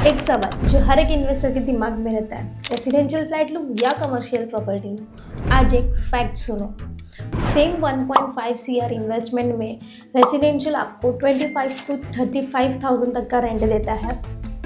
एक सवाल जो हर एक इन्वेस्टर के दिमाग में रहता है, रेसिडेंशियल फ्लैट लूँ या कमर्शियल प्रॉपर्टी लूँ। आज एक फैक्ट सुनो, सेम 1.5 CR इन्वेस्टमेंट में रेसिडेंशियल आपको 25 to 35,000 तक का रेंट देता है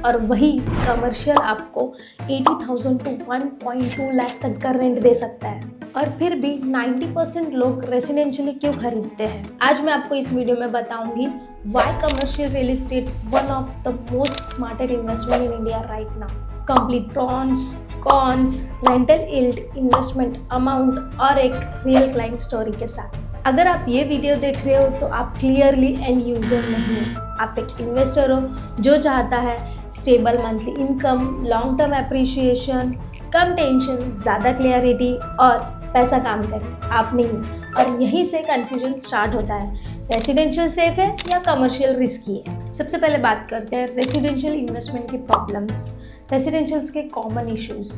और वही कमर्शियल आपको 80,000 to 1.2 लाख तक का रेंट दे सकता है। और फिर भी 90% लोग रेसिडेंशियली क्यों खरीदते हैं। आज मैं आपको इस वीडियो में बताऊंगी why commercial real estate one of the most smartest investment in India right now. Complete pros, cons, rental yield, investment amount और एक रियल क्लाइंट स्टोरी के साथ। अगर आप ये वीडियो देख रहे हो तो आप क्लियरली एंड यूजर नहीं हो, आप एक इन्वेस्टर हो जो चाहता है stable monthly income, long term appreciation, कम टेंशन, ज़्यादा क्लियरिटी और पैसा काम करे। आप नहीं, और यहीं से कंफ्यूजन स्टार्ट होता है, रेसिडेंशियल सेफ है या कमर्शियल रिस्की है। सबसे पहले बात करते हैं रेसिडेंशियल इन्वेस्टमेंट की प्रॉब्लम्स। रेसिडेंशियल्स के कॉमन इश्यूज,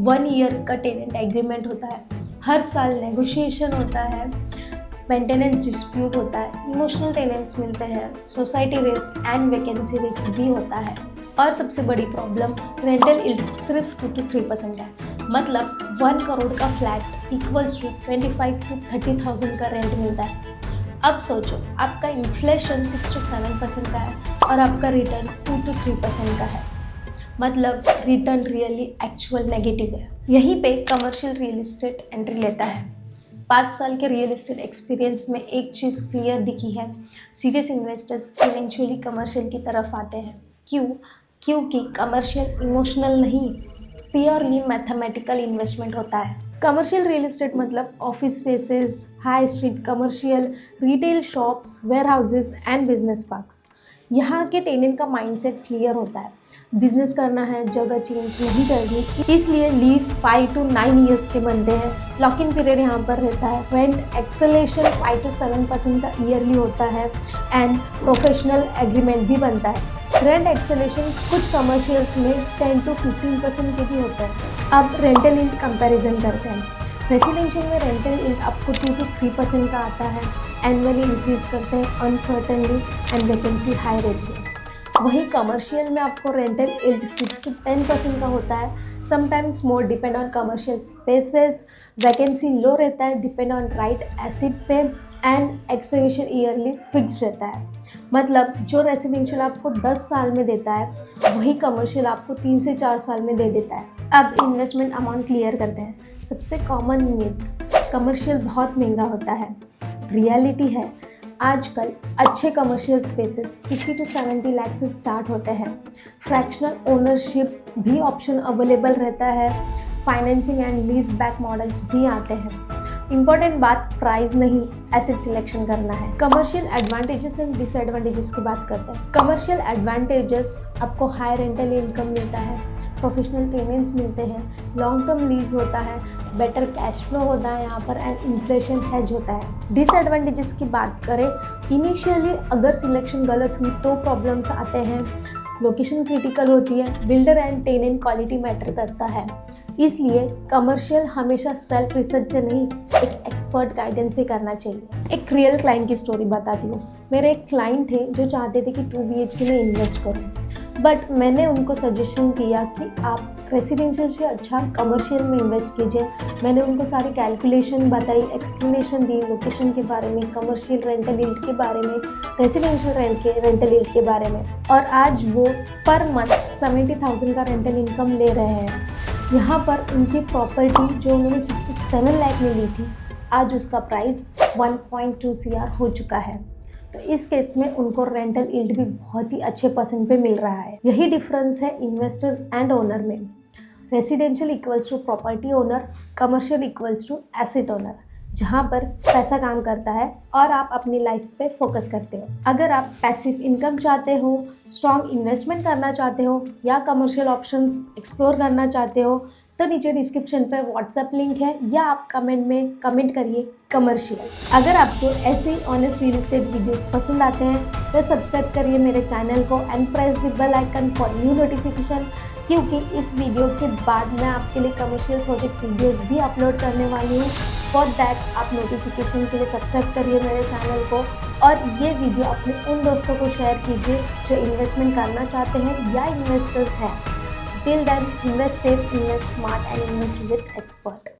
1 ईयर का टेनेंट एग्रीमेंट होता है, हर साल नेगोशिएशन होता है, मेंटेनेंस डिस्प्यूट होता है, इमोशनल टेनेंट्स मिलते हैं, society risk and vacancy risk भी होता है। और सबसे बड़ी प्रॉब्लम रेंटल यील्ड सिर्फ 2 to 3% है। मतलब 1 करोड़ का फ्लैट इक्वल्स टू 25 to 30,000 का रेंट मिलता है। अब सोचो, आपका इन्फ्लेशन 6 to 7% का है और आपका रिटर्न 2 to 3% का है। मतलब रिटर्न रियली एक्चुअल नेगेटिव है। यहीं पे कमर्शियल रियल एस्टेट एंट्री लेता है। 5 साल के रियल एस्टेट एक्सपीरियंस में एक चीज़ क्लियर दिखी है, सीरियस इन्वेस्टर्स इवेंचुअली कमर्शियल की तरफ आते हैं। क्यों? क्योंकि कमर्शियल इमोशनल नहीं, प्योरली मैथमेटिकल इन्वेस्टमेंट होता है। कमर्शियल रियल एस्टेट मतलब office spaces, high street commercial, retail shops, warehouses and business parks. यहाँ के टेनेंट का माइंडसेट क्लियर होता है, बिजनेस करना है, जगह चेंज नहीं करनी, इसलिए लीज 5 to 9 ईयर्स के बनते हैं। लॉक इन पीरियड यहाँ पर रहता है। रेंट एक्सेलेशन 5 to 7% का ईयरली होता है एंड प्रोफेशनल एग्रीमेंट भी बनता है। रेंट एक्सेलेशन कुछ कमर्शियल्स में 10 to 15% के भी होता है। अब रेंटल यील्ड कंपैरिजन करते हैं। रेसिडेंशियल में रेंटल यील्ड आपको 2 to 3% का आता है, एनुअली इंक्रीज करते हैं अनसर्टेनली एंड वैकेंसी हाई रहती है। वही कमर्शियल में आपको रेंटल यील्ड 6 to 10% का होता है, sometimes more depend on commercial spaces, vacancy low रहता है, डिपेंड ऑन राइट एसिड पे एंड एक्सकेवेशन ईयरली फिक्स रहता है। मतलब जो रेसिडेंशियल आपको 10 साल में देता है वही कमर्शियल आपको 3 से 4 साल में दे देता है। अब इन्वेस्टमेंट अमाउंट क्लियर करते हैं। सबसे कॉमन मिथ, कमर्शियल बहुत महंगा होता है। रियलिटी है, आजकल अच्छे कमर्शियल स्पेसेस 50 to 70 लाख से स्टार्ट होते हैं। फ्रैक्शनल ओनरशिप भी ऑप्शन अवेलेबल रहता है, financing and lease back models भी आते हैं। इंपॉर्टेंट बात प्राइस नहीं, एसेट सिलेक्शन करना है। कमर्शियल एडवांटेजेस एंड डिसएडवांटेजेस की बात करते हैं। कमर्शियल एडवांटेजेस, आपको हाई रेंटल इनकम मिलता है, प्रोफेशनल टेनेंट्स मिलते हैं, लॉन्ग टर्म लीज होता है, बेटर कैश फ्लो होता है यहाँ पर एंड इन्फ्लेशन हेज होता है। डिसएडवांटेजेस की बात करें, इनिशियली अगर सिलेक्शन गलत हुई तो प्रॉब्लम्स आते हैं, लोकेशन क्रिटिकल होती है, builder and tenant quality matter करता है। इसलिए कमर्शियल हमेशा सेल्फ रिसर्च से नहीं, एक एक्सपर्ट गाइडेंस से करना चाहिए। एक रियल क्लाइंट की स्टोरी बताती हूँ। मेरे एक क्लाइंट थे जो चाहते थे कि 2 BHK में इन्वेस्ट करूँ, बट मैंने उनको सजेशन किया कि आप रेसिडेंशियल से अच्छा कमर्शियल में इन्वेस्ट कीजिए। मैंने उनको सारी कैलकुलेशन बताई, एक्सप्लेनेशन दी लोकेशन के बारे में, कमर्शियल रेंटल यील्ड के बारे में, रेसिडेंशियल रेंटल यील्ड के बारे में, और आज वो पर मंथ 70,000 का रेंटल इनकम ले रहे हैं। यहाँ पर उनकी प्रॉपर्टी जो उन्होंने 67 लाख में ली थी, आज उसका प्राइस 1.2 CR हो चुका है। तो इस केस में उनको रेंटल यील्ड भी बहुत ही अच्छे परसेंट पे मिल रहा है। यही डिफरेंस है इन्वेस्टर्स एंड ओनर में। Residential equals to property owner, commercial equals to asset owner, जहाँ पर पैसा काम करता है और आप अपनी लाइफ पे फोकस करते हो। अगर आप पैसिव इनकम चाहते हो, स्ट्रॉन्ग इन्वेस्टमेंट करना चाहते हो या कमर्शियल ऑप्शंस एक्सप्लोर करना चाहते हो तो नीचे डिस्क्रिप्शन पर व्हाट्सएप लिंक है या आप कमेंट में कमेंट करिए कमर्शियल। अगर आपको ऐसे ही ऑनेस्ट रियल एस्टेट वीडियोस पसंद आते हैं तो सब्सक्राइब करिए मेरे चैनल को and press the bell icon for new notification, क्योंकि इस वीडियो के बाद मैं आपके लिए कमर्शियल प्रोजेक्ट वीडियोस भी अपलोड करने वाली हूँ। फॉर दैट आप नोटिफिकेशन के लिए सब्सक्राइब करिए मेरे चैनल को और ये वीडियो अपने उन दोस्तों को शेयर कीजिए जो इन्वेस्टमेंट करना चाहते हैं या इन्वेस्टर्स हैं। Till then, invest safe, invest smart and invest with expert.